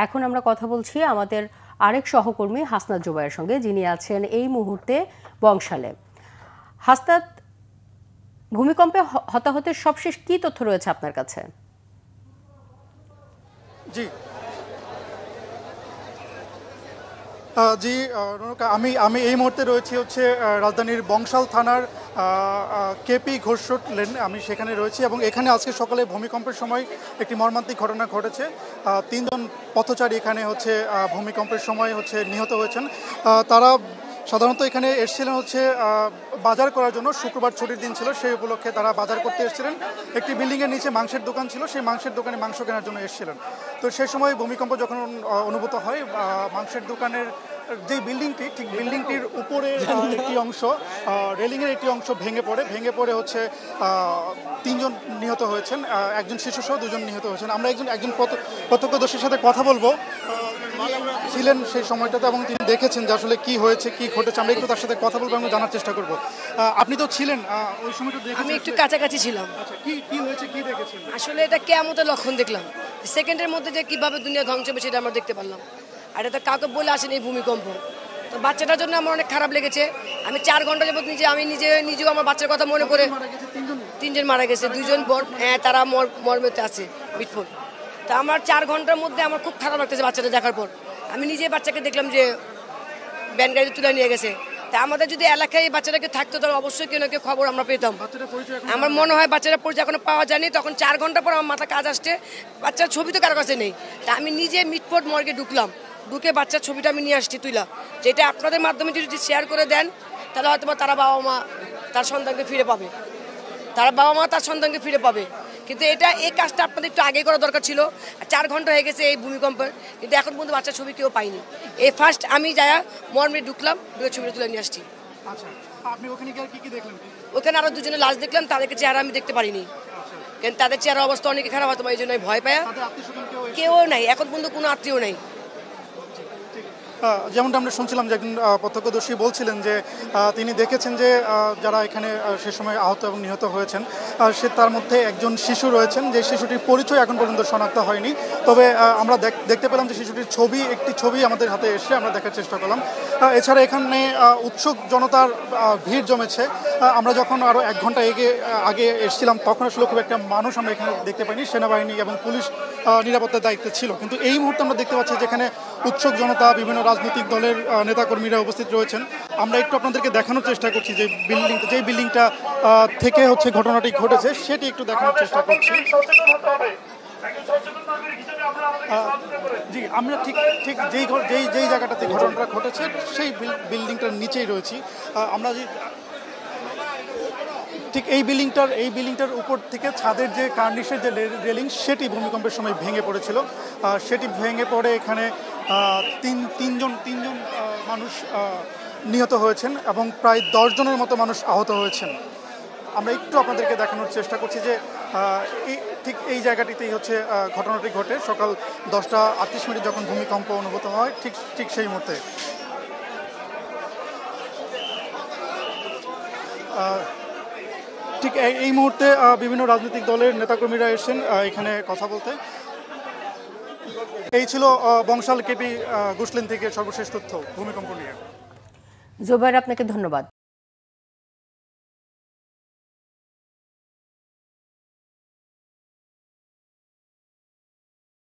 এখন আমরা কথা বলছি আমাদের আরেক সহকর্মী হাসনাত জুবাইরের সঙ্গে, যিনি আছেন এই মুহূর্তে বংশালে। হাসনাত, ভূমিকম্পে হতাহতের সবশেষ কি তথ্য রয়েছে আপনার কাছে? জি জি আমি এই মুহূর্তে রয়েছি হচ্ছে রাজধানীর বংশাল থানার কেপি ঘোষ লেন, আমি সেখানে রয়েছি এবং এখানে আজকে সকালে ভূমিকম্পের সময় একটি মর্মান্তিক ঘটনা ঘটেছে। 3 জন পথচারী এখানে হচ্ছে ভূমিকম্পের সময় হচ্ছে নিহত হয়েছেন। তারা সাধারণত এখানে এসেছিলেন হচ্ছে বাজার করার জন্য, শুক্রবার ছুটির দিন ছিল, সেই উপলক্ষে তারা বাজার করতে এসেছিলেন। একটি বিল্ডিংয়ের নিচে মাংসের দোকান ছিল, সেই মাংসের দোকানে মাংস কেনার জন্য এসেছিলেন। তো সেই সময় ভূমিকম্প যখন অনুভূত হয়, মাংসের দোকানের যে বিল্ডিংটি, ঠিক বিল্ডিংটির উপরে একটি অংশ, রেলিংয়ের একটি অংশ ভেঙে পড়ে হচ্ছে 3 জন নিহত হয়েছেন, একজন শিশুসহ 2 জন নিহত হয়েছেন। আমরা একজন প্রত্যক্ষদর্শীর সাথে কথা বলবো, ছিলেন সেই সময়টাতে এবং তিনি দেখেছেন যে আসলে কি হয়েছে, কি ঘটেছে। আমরা একটু তার সাথে কথা বলবো, আমরা জানার চেষ্টা করব। আপনি তো ছিলেন ওই সময়টা? আমি একটু কাছাকাছি ছিলাম। আচ্ছা, কি হয়েছে, কি দেখেছেন? আসলে এটা কিয়ামতের লক্ষণ দেখলাম। সেকেন্ডের মধ্যে যে কিভাবে দুনিয়া ধ্বংস হবে সেটা আমরা দেখতে পারলাম। আর এটা কাউকে বলে আসেনি এই ভূমিকম্প। তো বাচ্চাটার জন্য আমার অনেক খারাপ লেগেছে। আমি 4 ঘন্টা যাবত নিজেও আমার বাচ্চার কথা মনে করে, 3 জন মারা গেছে, 2 জন তারা মর্মেতে আছে মিটফুল। তা আমার 4 ঘন্টার মধ্যে আমার খুব খারাপ লাগতেছে বাচ্চাটা দেখার পর। আমি নিজে বাচ্চাকে দেখলাম যে ব্যান গাড়িতে তুলে নিয়ে গেছে। তা আমাদের যদি এলাকায় এই বাচ্চাটাকে থাকতো তাহলে অবশ্যই কেউ না কেউ খবর আমরা পেতাম। আমার মনে হয় বাচ্চারা পরিচয় এখনো পাওয়া যায়নি। তখন 4 ঘন্টা পর আমার মাথা কাজ আসছে, বাচ্চার ছবি তো কারো কাছে নেই। তা আমি নিজে মিটফোর্ড মর্গে ঢুকে বাচ্চার ছবিটা আমি নিয়ে আসছি তুইলা, যেটা আপনাদের মাধ্যমে যদি শেয়ার করে দেন তাহলে হয়তো তারা বাবা মা তার সন্তানকে ফিরে পাবে। কিন্তু এই কাজটা আপনাদের একটু আগে করা দরকার ছিল। 4 ঘন্টা হয়ে গেছে এই ভূমিকম্পের, কিন্তু এখন পর্যন্ত বাচ্চার ছবি কেউ পাইনি। এই ফার্স্ট আমি যায়া মর্মে ঢুকে ছবিটা তুলে নিয়ে আসছি। আপনি ওখানে গিয়ে কি দেখলেন? ওখানে আরো 2 জনের লাশ দেখলাম, তাদেরকে চেহারা আমি দেখতে পারিনি, কারণ তাদের চেহারা অবস্থা অনেক খারাপ, হয়তো এই জন্য ভয় পায়। কেউ নাই, এখন পর্যন্ত কোনো আত্মীয় নাই। যেমনটা আমরা শুনছিলাম যে একজন প্রত্যক্ষদর্শী বলছিলেন যে তিনি দেখেছেন যে যারা এখানে সে সময় আহত এবং নিহত হয়েছেন, তার মধ্যে একজন শিশু রয়েছেন, যে শিশুটির পরিচয় এখন পর্যন্ত শনাক্ত হয়নি। তবে আমরা দেখতে পেলাম যে শিশুটির একটি ছবি আমাদের হাতে এসে আমরা দেখার চেষ্টা করলাম। এছাড়া এখানে উৎসুক জনতার ভিড় জমেছে। আমরা যখন আরও 1 ঘন্টা আগে এসেছিলাম তখন আসলে খুব একটা মানুষ আমরা এখানে দেখতে পাইনি। সেনাবাহিনী এবং পুলিশ নিরাপত্তার দায়িত্বে ছিল, কিন্তু এই মুহূর্তে আমরা দেখতে পাচ্ছি যেখানে উৎসুক জনতা, বিভিন্ন রাজনৈতিক দলের নেতাকর্মীরা উপস্থিত রয়েছেন। আমরা একটু আপনাদেরকে দেখানোর চেষ্টা করছি যে বিল্ডিংটা থেকে হচ্ছে ঘটনাটি ঘটেছে, সেটি একটু দেখানোর চেষ্টা করছি। জি, আমরা ঠিক যেই জায়গাটাতে ঘটনাটা ঘটেছে সেই বিল্ডিংটার নিচেই রয়েছি আমরা। ঠিক এই বিল্ডিংটার উপর থেকে ছাদের যে কার্নিশের যে রেলিং, সেটি ভূমিকম্পের সময় ভেঙে পড়েছিল। সেটি ভেঙে পড়ে এখানে 3 জন মানুষ নিহত হয়েছেন এবং প্রায় 10 জনের মতো মানুষ আহত হয়েছেন। আমরা একটু আপনাদেরকে দেখানোর চেষ্টা করছি যে ঠিক এই জায়গাটিতেই হচ্ছে ঘটনাটি ঘটে সকাল 10:38 যখন ভূমিকম্প অনুভূত হয়, ঠিক সেই মুহূর্তে। ঠিক এই মুহূর্তে বিভিন্ন রাজনৈতিক দলের নেতাকর্মীরা এসেছেন এখানে কথা বলতে। এই ছিল বংশাল কেপি ঘোষ লেন থেকে সর্বশেষ তথ্য ভূমিকম্প নিয়ে। জুবাইর, আপনাকে ধন্যবাদ।